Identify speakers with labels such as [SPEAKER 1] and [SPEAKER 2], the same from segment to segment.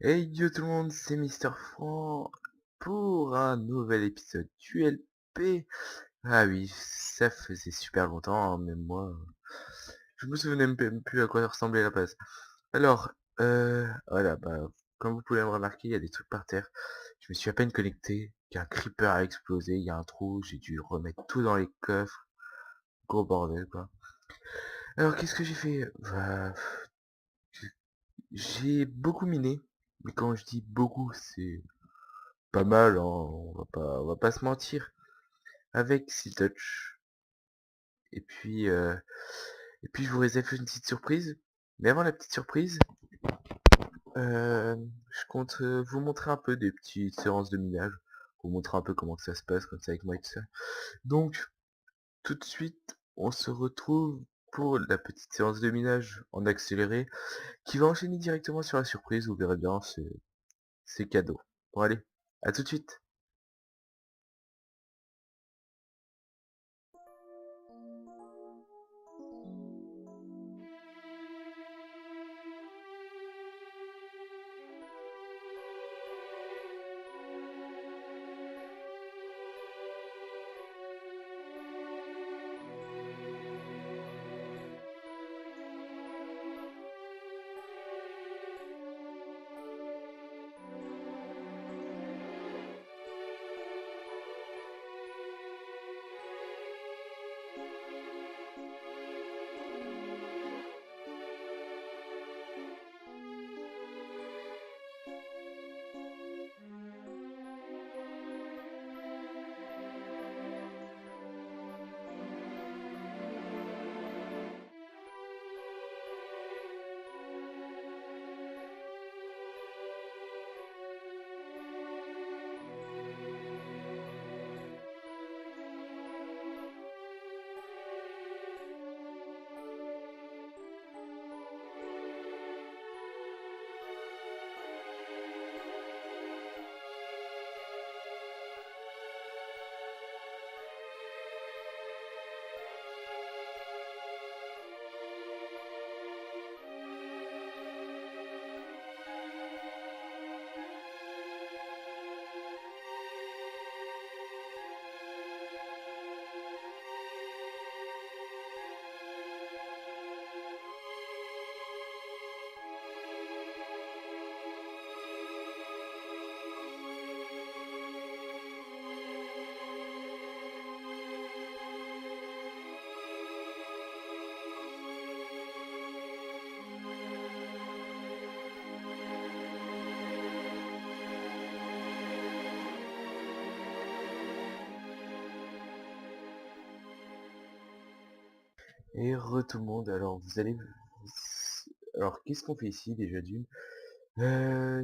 [SPEAKER 1] Hey yo tout le monde, c'est Mister Franc pour un nouvel épisode du LP. Ah oui, ça faisait super longtemps, hein, même moi. Je me souvenais même plus à quoi ressemblait la base. Alors, voilà, bah, comme vous pouvez me remarquer, il y a des trucs par terre. Je me suis à peine connecté, qu'un creeper a explosé, il y a un trou, j'ai dû remettre tout dans les coffres. Gros bordel, quoi. Alors, qu'est-ce que j'ai fait? Bah, j'ai beaucoup miné. Mais quand je dis beaucoup, c'est pas mal, hein, on va pas se mentir. Avec Seal Touch. Et puis, euh, et puis je vous réserve une petite surprise. Mais avant la petite surprise, je compte vous montrer un peu des petites séances de minage. Vous montrer un peu comment que ça se passe comme ça avec moi et tout ça. Donc, tout de suite, on se retrouve pour la petite séance de minage en accéléré qui va enchaîner directement sur la surprise. Vous verrez bien, c'est cadeau. Bon allez, à tout de suite. Et re tout le monde, alors vous allez... Alors qu'est-ce qu'on fait ici déjà d'une?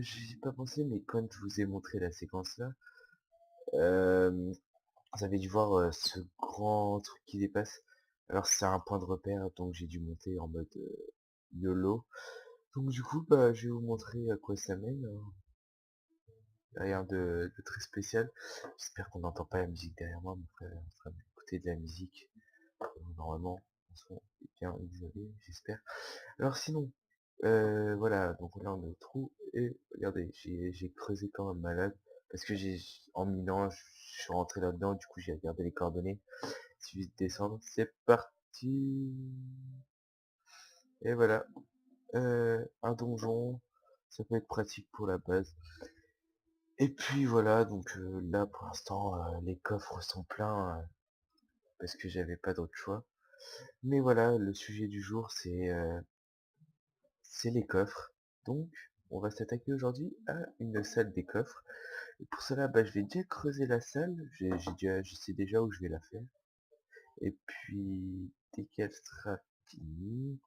[SPEAKER 1] J'y ai pas pensé, mais quand je vous ai montré la séquence là, euh, vous avez dû voir ce grand truc qui dépasse. Alors c'est un point de repère, donc j'ai dû monter en mode YOLO. Donc du coup, bah, je vais vous montrer à quoi ça mène, hein. Rien de très spécial. J'espère qu'on n'entend pas la musique derrière moi, mon frère est en train d'écouter de la musique. Normalement, on son est bien isolé, j'espère. Alors sinon, voilà, donc là on est au trou, et regardez, j'ai creusé comme un malade, parce que en minant, je suis rentré là-dedans, du coup j'ai regardé les coordonnées, il suffit de descendre, c'est parti. Et voilà, un donjon, ça peut être pratique pour la base. Et puis voilà, donc là pour l'instant, les coffres sont pleins, parce que j'avais pas d'autre choix. Mais voilà, le sujet du jour, c'est les coffres. Donc, on va s'attaquer aujourd'hui à une salle des coffres. Et pour cela, bah, je vais déjà creuser la salle. Je sais déjà où je vais la faire. Et puis, dès qu'elle sera finie,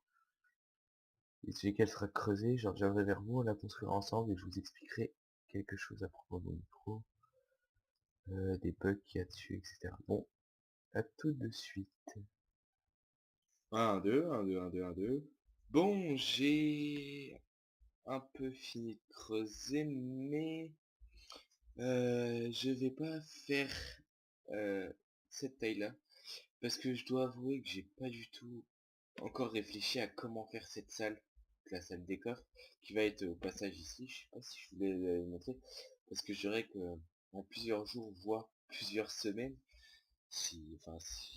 [SPEAKER 1] et dès qu'elle sera creusée, je reviendrai vers vous, on la construira ensemble et je vous expliquerai quelque chose à propos de mon micro, des bugs qu'il y a dessus, etc. Bon, à tout de suite.
[SPEAKER 2] 1, 2, 1, 2, 1, 2, 1, 2. Bon, j'ai un peu fini de creuser, mais je vais pas faire euh, cette taille-là, parce que je dois avouer que j'ai pas du tout encore réfléchi à comment faire cette salle. la salle des coffres, qui va être au passage ici. Je sais pas si je voulais le montrer, parce que je dirais que en plusieurs jours, voire plusieurs semaines, si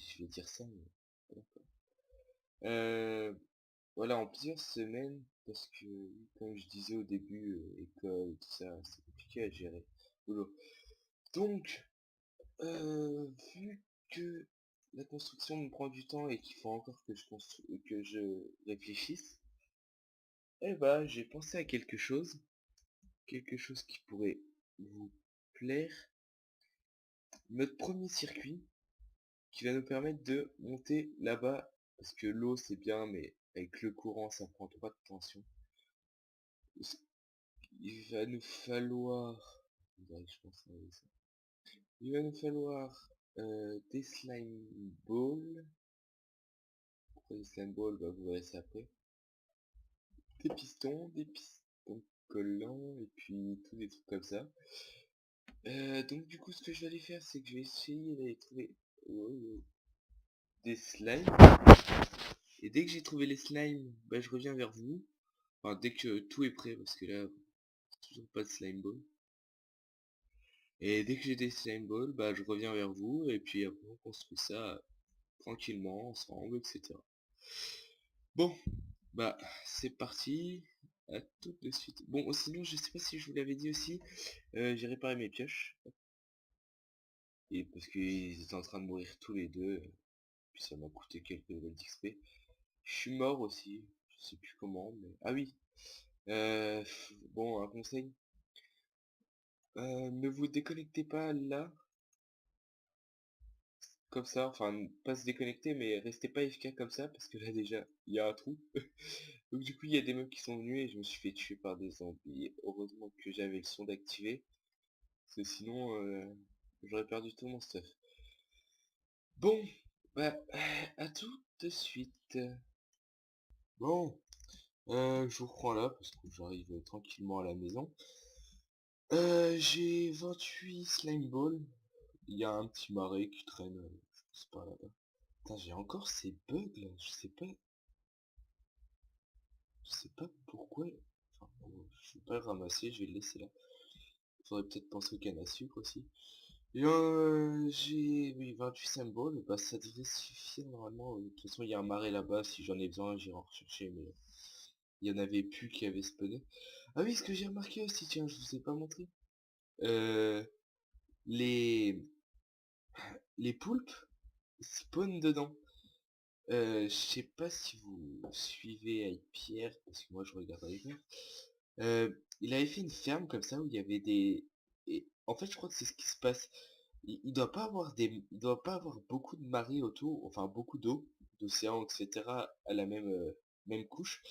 [SPEAKER 2] je vais dire ça, mais voilà, quoi. Voilà, en plusieurs semaines, parce que, comme je disais au début, école, tout ça, c'est compliqué à gérer. Boulot. Donc, vu que la construction me prend du temps et qu'il faut encore que je réfléchisse, eh ben, j'ai pensé à quelque chose qui pourrait vous plaire. Notre premier circuit qui va nous permettre de monter là-bas, parce que l'eau c'est bien, mais avec le courant ça prend trop de tension. Il va nous falloir, je pense à ça. Il va nous falloir des slime balls. Pourquoi des slime balls? Bah, vous verrez ça après. Des pistons collants, et puis tous des trucs comme ça. Donc du coup, ce que je vais aller faire, c'est que je vais essayer d'aller trouver des slimes. Et dès que j'ai trouvé les slimes, bah, je reviens vers vous. Enfin, dès que tout est prêt, parce que là, toujours pas de slime ball. Et dès que j'ai des slime balls, bah, je reviens vers vous, et puis après, on construit ça tranquillement, ensemble, etc. Bon, bah, c'est parti. À tout de suite. Bon, sinon, je sais pas si je vous l'avais dit aussi, j'ai réparé mes pioches. Et parce qu'ils étaient en train de mourir tous les deux. Puis ça m'a coûté quelques levels d'XP. Je suis mort aussi. Je sais plus comment, mais... Ah oui. Bon, un conseil. Ne vous déconnectez pas là. Comme ça. Enfin, pas se déconnecter, mais restez pas FK comme ça. Parce que là, déjà, il y a un trou. Donc du coup, il y a des mobs qui sont venus et je me suis fait tuer par des zombies. Heureusement que j'avais le son d'activer. Parce que sinon, j'aurais perdu tout mon stuff. Bon, bah, à tout de suite. Bon, je vous reprends là, parce que j'arrive tranquillement à la maison. J'ai 28 slime balls. Il y a un petit marais qui traîne, je sais pas là-bas. Putain, j'ai encore ces bugs là, je sais pas pourquoi. Enfin, bon, je vais pas le ramasser, je vais le laisser là. Faudrait peut-être penser au canne à sucre aussi. Et j'ai, oui, 28 symboles, bah ça devrait suffire normalement. De toute façon, il y a un marais là-bas, si j'en ai besoin, j'irai en rechercher, mais il y en avait plus qui avaient spawné. Ah oui, ce que j'ai remarqué aussi, tiens, je vous ai pas montré. Euh, les, les poulpes spawnent dedans. Je sais pas si vous suivez avec Pierre, parce que moi je regarde avec lui. Il avait fait une ferme comme ça où il y avait des... Et en fait, je crois que c'est ce qui se passe. Il doit pas avoir il doit pas avoir beaucoup de marées autour, enfin beaucoup d'eau, d'océan, etc. à la même couche.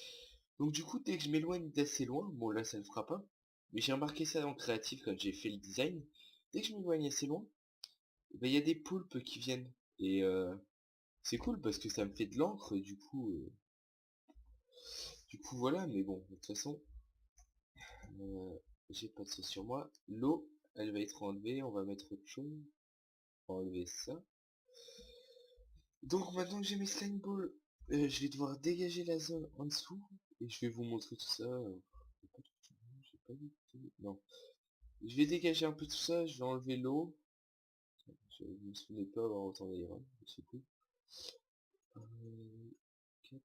[SPEAKER 2] Donc du coup, dès que je m'éloigne d'assez loin, bon là ça ne fera pas, mais j'ai remarqué ça en créatif quand j'ai fait le design. Dès que je m'éloigne assez loin, eh ben, il y a des poulpes qui viennent. Et c'est cool parce que ça me fait de l'encre, du coup voilà, mais bon, de toute façon, euh, j'ai pas de ça sur moi. L'eau, elle va être enlevée, on va mettre autre chose. On va enlever ça. Donc maintenant que j'ai mes slime balls, je vais devoir dégager la zone en dessous. Et je vais vous montrer tout ça. J'ai pas du tout- Non. Je vais dégager un peu tout ça, je vais enlever l'eau. Je me souvenais pas avoir autant d'iron, c'est cool. 4,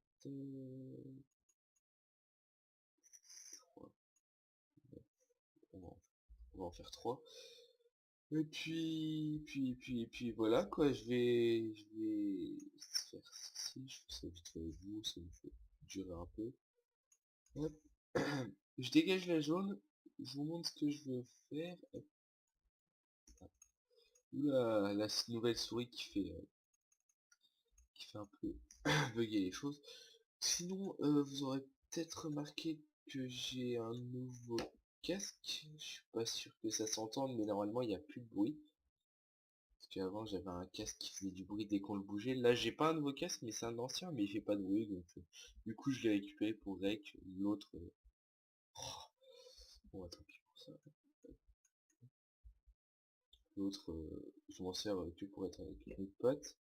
[SPEAKER 2] 3, on va en faire 3. Et puis voilà quoi, je vais faire ceci, je fais ça vite fait avec vous, ça me fait durer un peu. Hop. Je dégage la jaune, je vous montre ce que je veux faire. Hop. Oula, la nouvelle souris qui fait un peu bugger les choses. Sinon, vous aurez peut-être remarqué que j'ai un nouveau casque. Je suis pas sûr que ça s'entende, mais normalement il n'y a plus de bruit. Parce qu'avant j'avais un casque qui faisait du bruit dès qu'on le bougeait. Là j'ai pas un nouveau casque, mais c'est un ancien, mais il fait pas de bruit. Donc du coup je l'ai récupéré pour Rec. L'autre... bon, tant pis pour ça. L'autre, je m'en sers que pour être avec mes potes.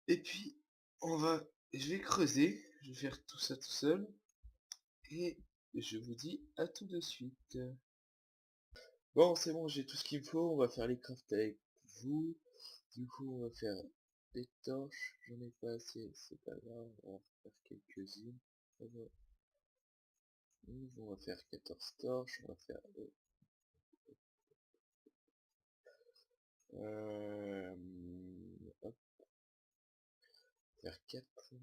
[SPEAKER 2] Et puis, on va je vais creuser, je vais faire tout ça tout seul, et je vous dis à tout de suite. Bon, c'est bon, j'ai tout ce qu'il me faut, on va faire les crafts avec vous. Du coup, on va faire des torches, j'en ai pas assez, c'est pas grave, on va faire quelques-unes. On va faire 14 torches, on va faire... hop, faire 4.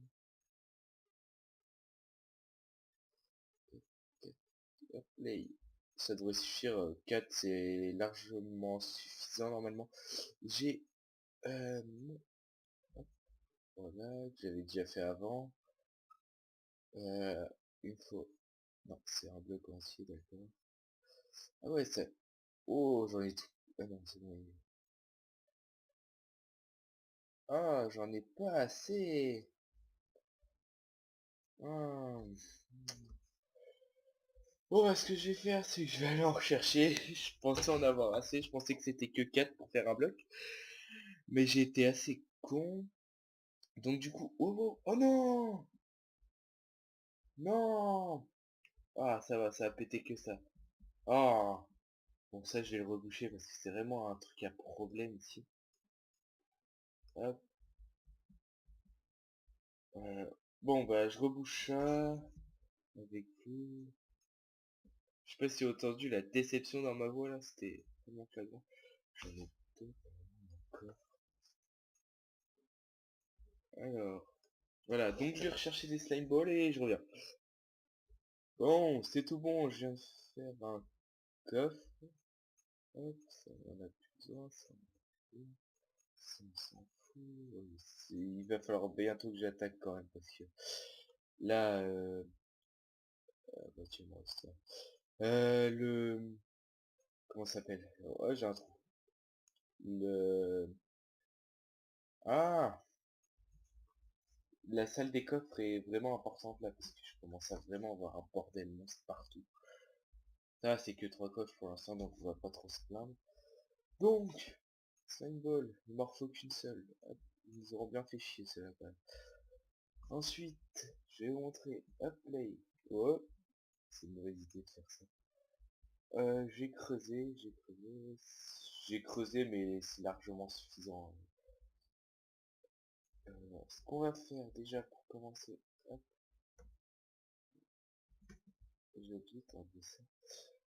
[SPEAKER 2] Hop, là, ça devrait suffire, 4 c'est largement suffisant normalement. J'ai... hop, voilà, que j'avais déjà fait avant. Il me faut... Non, c'est un bloc entier, d'accord. Ah ouais, ça... Oh, j'en ai tout... Ah non, c'est bon. Ah, j'en ai pas assez. Ah. Bon, bah, ce que je vais faire, c'est que je vais aller en rechercher. Je pensais en avoir assez. Je pensais que c'était que 4 pour faire un bloc. Mais j'ai été assez con. Donc du coup... Oh, oh, oh non! Non! Ah, ça va, ça a pété que ça. Ah! Bon, ça, je vais le reboucher parce que c'est vraiment un truc à problème ici. Hop. Euh, bon, bah, je rebouche ça avec vous. Je sais pas si vous avez entendu la déception dans ma voix là, c'était vraiment flagrant. J'en ai deux encore. Alors, voilà, donc je vais rechercher des slime balls et je reviens. Bon, c'est tout bon, je viens de faire un coffre. Hop, ça on a plus besoin, ça on s'en fout. Il va falloir bientôt que j'attaque quand même parce que là, bah tiens, moi, ça. Le... Comment ça s'appelle? Ouais, j'ai un trou. Le... Ah! La salle des coffres est vraiment importante là parce que je commence à vraiment avoir un bordel monstre partout. Ça c'est que 3 coffres pour l'instant donc on va pas trop se plaindre. Donc, 5 balles, il m'en faut qu'une seule. Hop, ils auront bien fait chier cela quand même. Ensuite, je vais vous montrer, hop play. Oh, c'est une mauvaise idée de faire ça. J'ai creusé mais c'est largement suffisant. Ce qu'on va faire déjà pour commencer, hop, j'ai oublié de ça.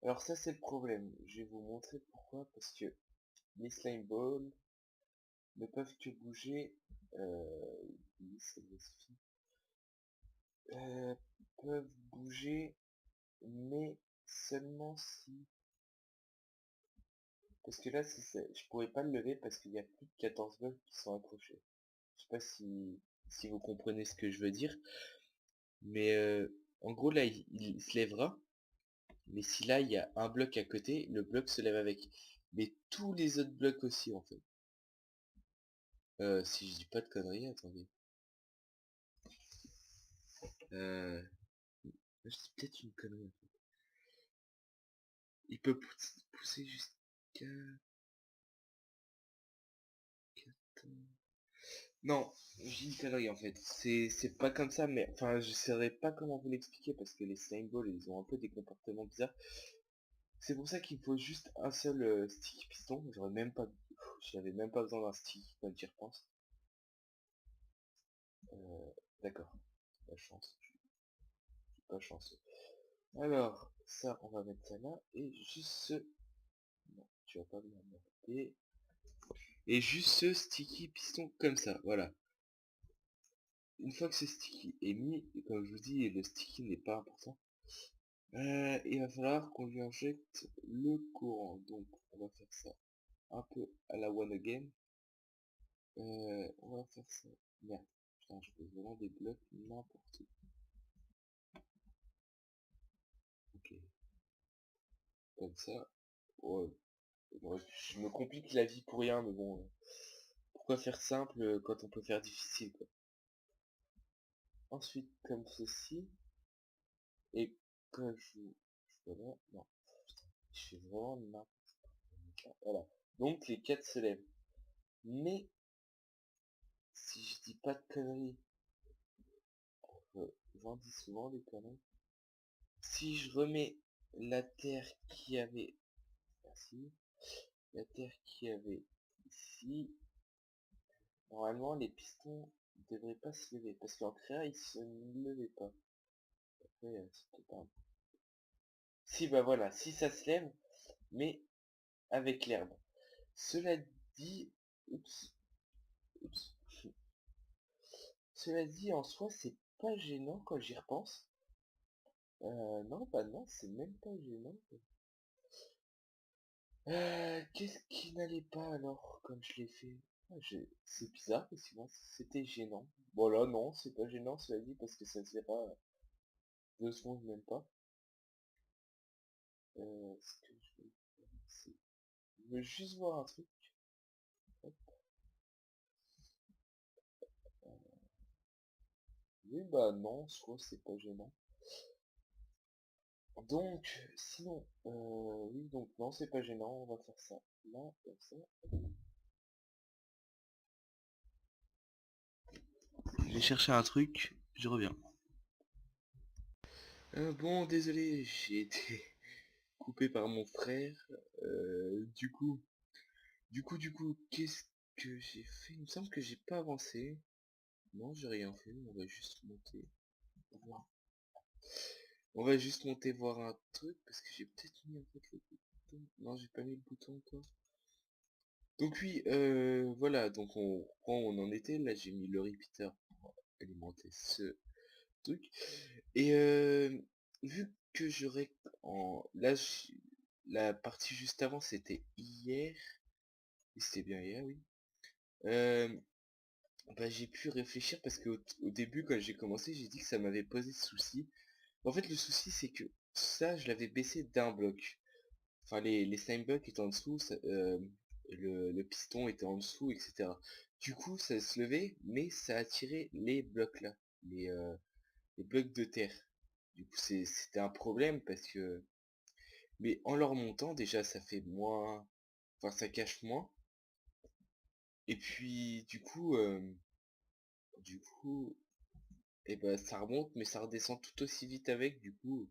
[SPEAKER 2] Alors ça c'est le problème, je vais vous montrer pourquoi, parce que les slime balls ne peuvent que bouger, oui, ça me suffit, euh, peuvent bouger, mais seulement si, parce que là je pourrais pas le lever parce qu'il y a plus de 14 blocs qui sont accrochés. Je sais pas si vous comprenez ce que je veux dire, mais en gros là il se lèvera, mais si là il y a un bloc à côté, le bloc se lève avec, mais tous les autres blocs aussi en fait. Si je dis pas de conneries, attendez. Euh, je dis peut-être une connerie. Il peut pousser jusqu'à... Non, je dis une connerie en fait. C'est pas comme ça, mais enfin, je saurais pas comment vous l'expliquer parce que les slime balls, ils ont un peu des comportements bizarres. C'est pour ça qu'il faut juste un seul sticky piston. J'aurais même pas... J'avais même pas besoin d'un sticky quand j'y repense. D'accord. La chance. Je suis pas chanceux. Alors, ça, on va mettre ça là. Et juste ce... Non, tu vas pas me l'emmerder. Et juste ce sticky piston comme ça, voilà. Une fois que ce sticky est mis, et comme je vous dis, le sticky n'est pas important, il va falloir qu'on lui injecte le courant. Donc on va faire ça un peu à la one again. On va faire ça. Merde, putain, je pose vraiment des blocs n'importe où. Ok, comme ça. Ouais. Bon, je me complique la vie pour rien, mais bon, pourquoi faire simple quand on peut faire difficile, quoi. Ensuite, comme ceci, et quand voilà, non, je fais vraiment n'importe quoi. Voilà. Donc les 4 se lèvent. Mais, si je dis pas de conneries, souvent dit souvent des conneries. Si je remets la terre qui avait... Merci. La terre qui avait ici, normalement les pistons ne devraient pas se lever. Parce qu'en créa, ils se levaient pas. Après, c'était pas... Si, bah voilà, si ça se lève, mais avec l'herbe. Cela dit... Oups, oups. Cela dit, en soi, c'est pas gênant quand j'y repense. Non, bah non, c'est même pas gênant. Qu'est-ce qui n'allait pas alors, comme je l'ai fait? C'est bizarre, parce que moi, c'était gênant. Bon là, non, c'est pas gênant, cela dit, parce que ça se verra 2 secondes, même pas. Ce que je vais faire, je veux juste voir un truc. Hop. Oui, bah non, soit c'est pas gênant. Donc, sinon, oui, donc non, c'est pas gênant, on va faire ça. Là, comme ça. Je vais chercher un truc, je reviens. Bon, désolé, j'ai été coupé par mon frère. Du coup, qu'est-ce que j'ai fait? Il me semble que j'ai pas avancé. Non, j'ai rien fait, on va juste monter. Voir. On va juste monter voir un truc, parce que j'ai peut-être mis en fait le bouton. Non, j'ai pas mis le bouton encore. Donc oui, voilà, donc on reprend où on en était. Là, j'ai mis le repeater pour alimenter ce truc. Et vu que j'aurais en... Là, la partie juste avant, c'était hier. Et c'était bien hier, oui. Euh, Bah, j'ai pu réfléchir parce que au début, quand j'ai commencé, j'ai dit que ça m'avait posé souci. En fait, le souci, c'est que ça, je l'avais baissé d'un bloc. Enfin, les slime blocks étaient en dessous, le piston était en dessous, etc. Du coup, ça se levait, mais ça attirait les blocs là, les blocs de terre. Du coup, c'était un problème parce que... Mais en leur montant, déjà, ça fait moins... Enfin, ça cache moins. Et puis, du coup, et ben, ça remonte, mais ça redescend tout aussi vite avec. Du coup,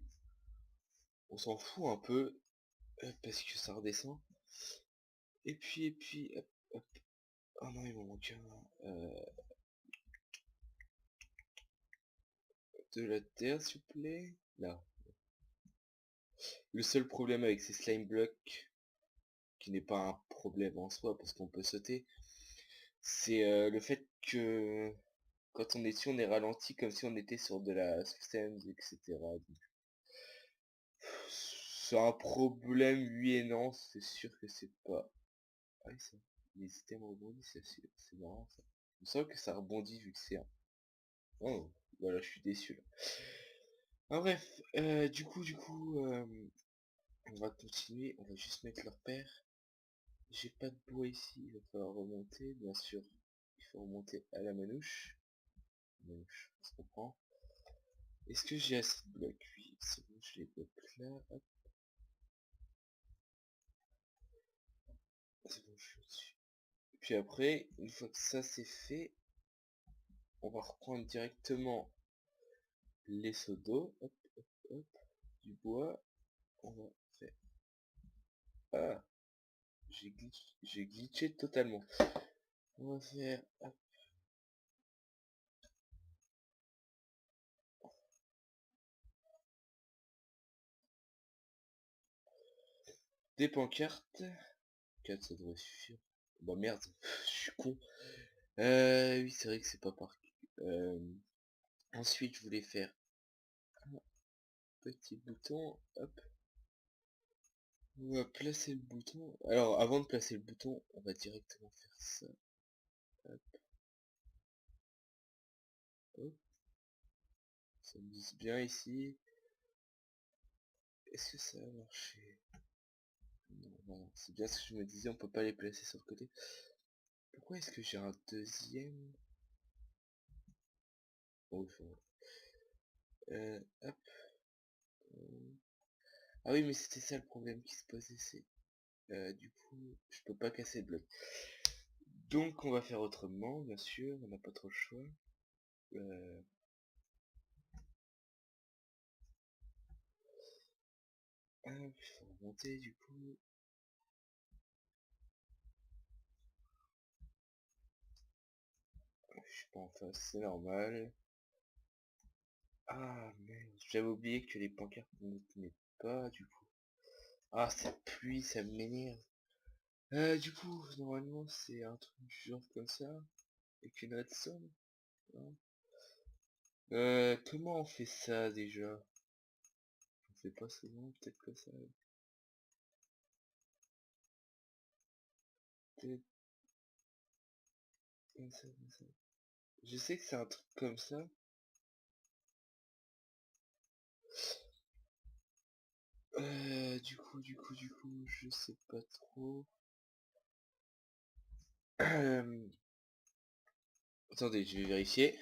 [SPEAKER 2] on s'en fout un peu parce que ça redescend. Et puis, hop, hop. Oh non, il m'en manque un. De la terre, s'il vous plaît. Là. Le seul problème avec ces slime blocks, qui n'est pas un problème en soi, parce qu'on peut sauter, c'est le fait que quand on est dessus, on est ralenti comme si on était sur de la substance, etc. Donc, c'est un problème, oui et non, c'est sûr que c'est pas... Ah oui, ça, les systèmes rebondissent, c'est marrant ça. Je sens que ça rebondit vu que c'est un... Oh, voilà, je suis déçu là. Ah, bref, on va continuer, on va juste mettre leur paire. J'ai pas de bois ici, il va falloir remonter, bien sûr. Il faut remonter à la manouche. Manouche, ça se comprend. Est-ce que j'ai assez de blocs? Oui, c'est bon, je les bloque là. Hop, c'est bon, je suis dessus. Puis après, une fois que ça c'est fait, on va reprendre directement les seaux d'eau. Hop, hop, hop, du bois. On va faire... Ah, j'ai glitché totalement. On va faire... Hop, des pancartes. 4, ça devrait suffire. Bah merde, je suis con. Oui, c'est vrai que c'est pas par... Ensuite, je voulais faire un petit bouton. Hop. On va placer le bouton. Alors, avant de placer le bouton, on va directement faire ça. Hop, hop. Ça me vise bien ici. Est-ce que ça va marcher? Non, non, c'est bien ce que je me disais, on peut pas les placer sur le côté. Pourquoi est-ce que j'ai un deuxième? Oh, hop. Ah oui, mais c'était ça le problème qui se posait, c'est... du coup, je peux pas casser le bloc. Donc on va faire autrement, bien sûr, on n'a pas trop le choix. Il faut remonter du coup. Je suis pas en face, c'est normal. Ah merde, j'avais oublié que les pancartes ne tenaient pas du coup. Ah cette pluie, ça m'énerve. Du coup, normalement c'est un truc du genre comme ça, avec une redstone. Non. Comment on fait ça déjà? On fait pas souvent, peut-être que ça. Peut-être comme ça, comme ça. Je sais que c'est un truc comme ça. Du coup, je sais pas trop. Attendez, je vais vérifier.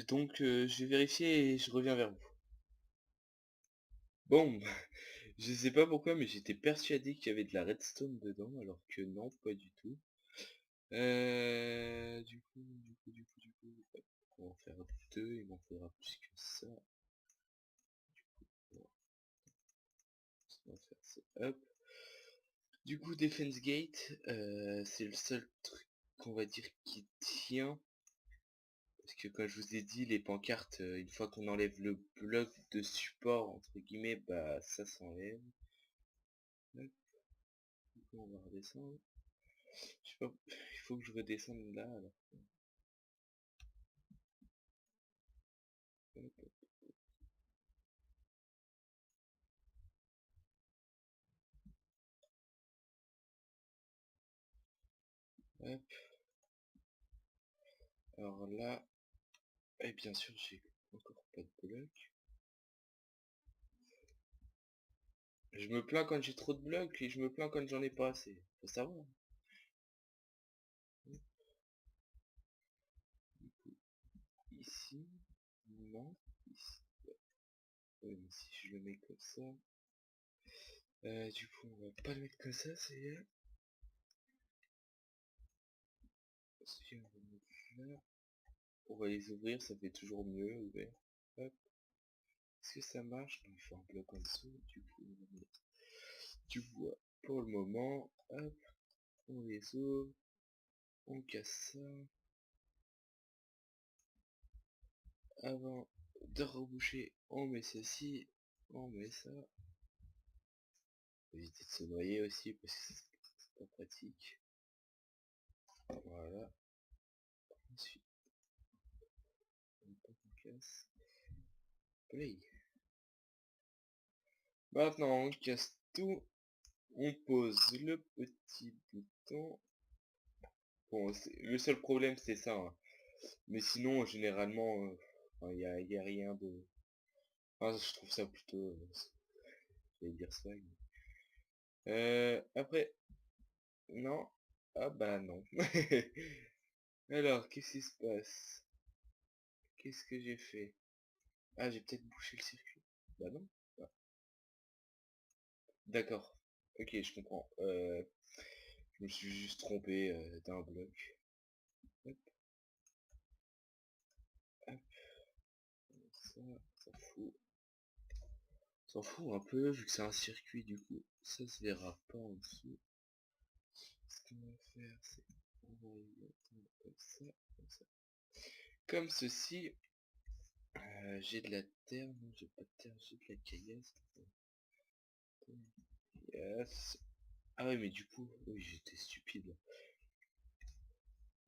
[SPEAKER 2] Donc, je vais vérifier et je reviens vers vous. Bon, je sais pas pourquoi, mais j'étais persuadé qu'il y avait de la redstone dedans, alors que non, pas du tout. Du coup, hop, on va en faire deux, il m'en faudra plus que ça. Bon, ce qu'on va faire, c'est hop. Du coup, Defense Gate, c'est le seul truc qu'on va dire qui tient. Parce que comme je vous ai dit, les pancartes, une fois qu'on enlève le bloc de support, entre guillemets, bah ça s'enlève. Hop, du coup, on va redescendre. Je sais pas, il faut que je redescende là alors. Hop, hop. Alors là, et bien sûr, j'ai encore pas de bloc. Je me plains quand j'ai trop de blocs et je me plains quand j'en ai pas assez. Faut savoir. Du coup, ici, non, ici. Ouais, mais si je le mets comme ça, du coup, on va pas le mettre comme ça, c'est si on va le mettre là. On va les ouvrir, ça fait toujours mieux, ouvert. Hop. Est-ce que ça marche? Non, il faut un bloc en dessous, du coup, on va mettre du bois pour le moment. Hop, on les ouvre, on casse ça. Avant de reboucher, on met ceci, on met ça. Faut éviter de se noyer aussi parce que c'est pas pratique. Voilà. Ensuite, on pas qu'on casse. Play. Maintenant, on casse tout. On pose le petit bouton. Bon, le seul problème c'est ça, hein. Mais sinon, généralement, y a rien de... Enfin, je trouve ça plutôt... je vais dire swag. Après... Non. Ah bah non. Alors, qu'est-ce qui se passe? Qu'est-ce que j'ai fait? Ah, j'ai peut-être bouché le circuit. Bah non. Ah, d'accord. Ok, je comprends. Je me suis juste trompé d'un bloc. Hop, hop, ça, ça fout. S'en fout un peu, vu que c'est un circuit, du coup, ça se verra pas en dessous. Ce qu'on va faire, c'est on va y attendre comme ça, comme ça. Comme ceci, j'ai de la terre, non j'ai pas de terre, j'ai de la caillasse. Yes. Ah ouais mais du coup, oui j'étais stupide.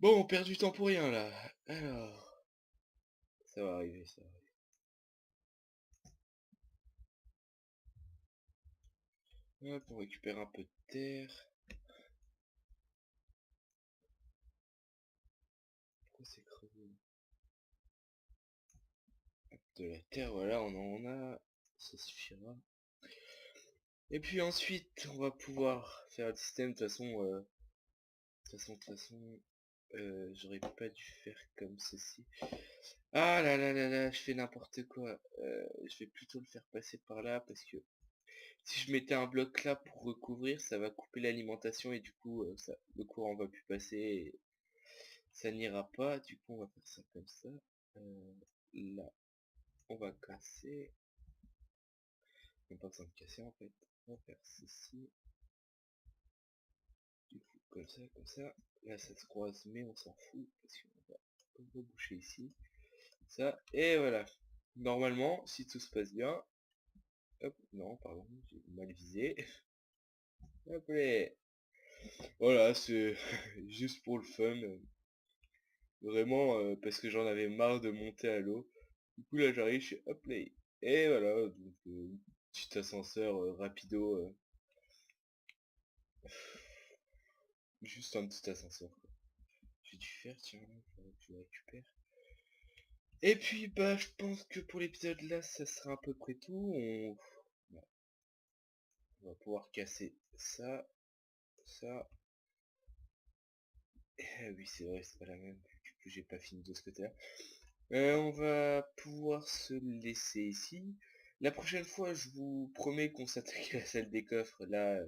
[SPEAKER 2] Bon on perd du temps pour rien là. Alors, ça va arriver, ça va arriver. Hop, on récupère un peu de terre. Pourquoi c'est crevé? Hop, de la terre, voilà, on en a. Ça suffira. Et puis ensuite, on va pouvoir faire le système. De toute façon, j'aurais pas dû faire comme ceci. Ah là là là là, je fais n'importe quoi. Je vais plutôt le faire passer par là parce que si je mettais un bloc là pour recouvrir, ça va couper l'alimentation et du coup, le courant va plus passer et ça n'ira pas. Du coup, on va faire ça comme ça. Là. on va casser. On n'a pas besoin de casser en fait. On va faire ceci. Du coup, comme ça, comme ça. Là, ça se croise, mais on s'en fout parce qu'on va reboucher ici. Ça, et voilà. Normalement, si tout se passe bien. Hop, non, pardon, j'ai mal visé. Hop là. Voilà, c'est juste pour le fun. Vraiment, parce que j'en avais marre de monter à l'eau. Du coup, là, j'arrive, je fais hop là. Et voilà, donc, petit ascenseur rapido. Juste un petit ascenseur, quoi. J'ai dû faire, tiens, là, faudrait que je le récupère. Et puis, bah, je pense que pour l'épisode là, ça sera à peu près tout. Voilà. On va pouvoir casser ça, ça. Oui, c'est vrai, c'est pas la même, vu que j'ai pas fini de ce côté-là. On va pouvoir se laisser ici. La prochaine fois, je vous promets qu'on s'attaque à la salle des coffres. Là,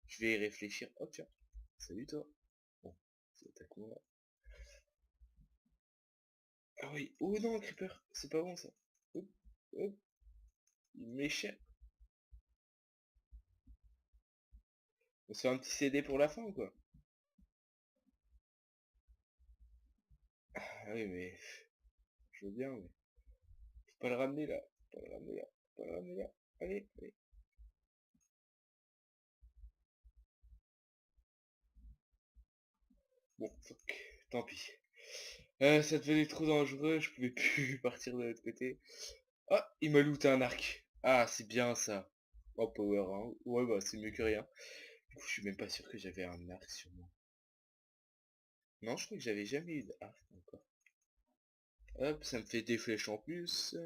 [SPEAKER 2] je vais y réfléchir. Oh tiens, salut toi. Bon, attaquons là. Ah oui, oh non, creeper, c'est pas bon ça. Hop, hop, il m'échappe. On se fait un petit CD pour la fin ou quoi? Ah oui, mais je veux bien, mais faut pas le ramener là. Faut pas le ramener là. Faut pas le ramener là. Allez, allez. Bon, fuck, tant pis. Ça devenait trop dangereux, je pouvais plus partir de l'autre côté. Ah, il m'a looté un arc. Ah, c'est bien ça. Oh, power, hein. Ouais, bah c'est mieux que rien. Du coup, je suis même pas sûr que j'avais un arc sur moi. Non, je crois que j'avais jamais eu d'arc encore. Hop, ça me fait des flèches en plus.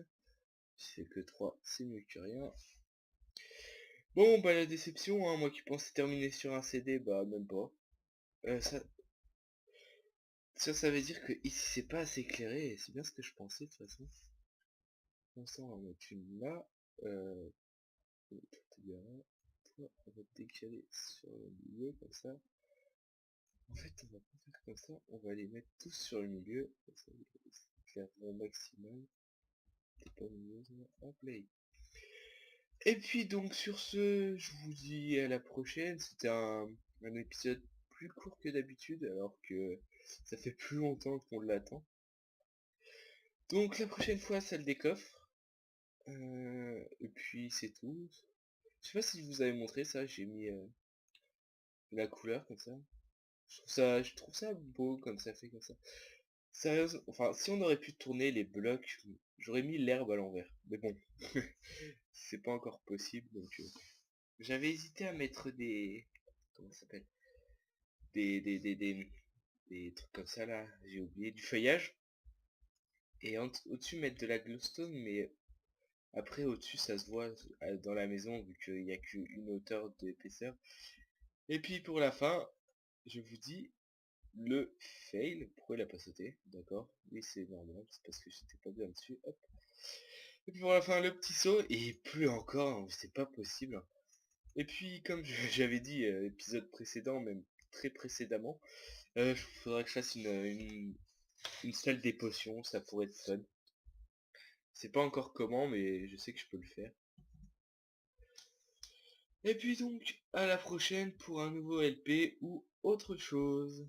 [SPEAKER 2] C'est que 3, c'est mieux que rien. Bon, bah la déception, hein, moi qui pensais terminer sur un CD, bah même pas. Ça veut dire que ici c'est pas assez éclairé, et c'est bien ce que je pensais de toute façon. Pour ça, on va en mettre une là. Euh, toi, on va te décaler sur le milieu, comme ça. En fait, on va pas faire comme ça, on va les mettre tous sur le milieu. Comme ça, ils éclaireront au maximum. T'es pas lumineuse, là. Hop là. Et puis donc sur ce, je vous dis à la prochaine. C'était un épisode plus court que d'habitude, alors que ça fait plus longtemps qu'on l'attend. Donc la prochaine fois, salle des coffres. Et puis c'est tout. Je sais pas si je vous avais montré ça, j'ai mis la couleur comme ça. Je trouve ça beau comme ça fait comme ça. Sérieusement, enfin si on aurait pu tourner les blocs, j'aurais mis l'herbe à l'envers. Mais bon, c'est pas encore possible donc j'avais hésité à mettre des. Comment ça s'appelle? Des trucs comme ça là, j'ai oublié, du feuillage. Et au-dessus mettre de la glowstone, mais après au-dessus ça se voit dans la maison vu qu'il n'y a qu'une hauteur d'épaisseur. Et puis pour la fin, je vous dis le fail. Pourquoi il a pas sauté? D'accord, oui c'est normal, c'est parce que j'étais pas bien dessus. Hop. Et puis pour la fin, le petit saut, et plus encore, hein, c'est pas possible. Et puis comme j'avais dit épisode précédent, même très précédemment, il faudrait que je fasse une salle des potions, ça pourrait être fun. C'est pas encore comment, mais je sais que je peux le faire. Et puis donc, à la prochaine pour un nouveau LP ou autre chose.